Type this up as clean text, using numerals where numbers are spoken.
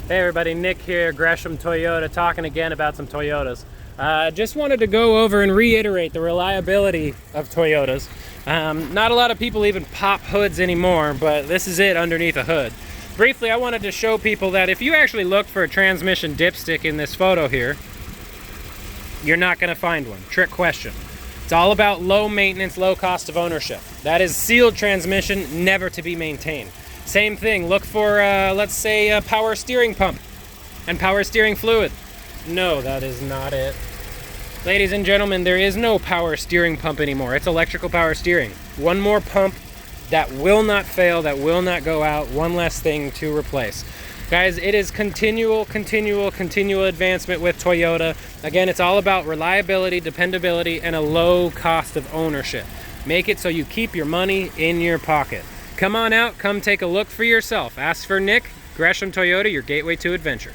Hey everybody, Nick here, Gresham Toyota, talking again about some Toyotas. Just wanted to go over and reiterate the reliability of Toyotas. Not a lot of people even pop hoods anymore, but this is it underneath a hood. Briefly, I wanted to show people that if you actually look for a transmission dipstick in this photo here, you're not going to find one. Trick question. It's all about low maintenance, low cost of ownership. That is sealed transmission, never to be maintained. Same thing, look for, let's say, a power steering pump and power steering fluid. No, that is not it. Ladies and gentlemen, there is no power steering pump anymore. It's electrical power steering. One more pump that will not fail, that will not go out. One less thing to replace. Guys, it is continual advancement with Toyota. Again, it's all about reliability, dependability, and a low cost of ownership. Make it so you keep your money in your pocket. Come on out, come take a look for yourself. Ask for Nick, Gresham Toyota, your gateway to adventure.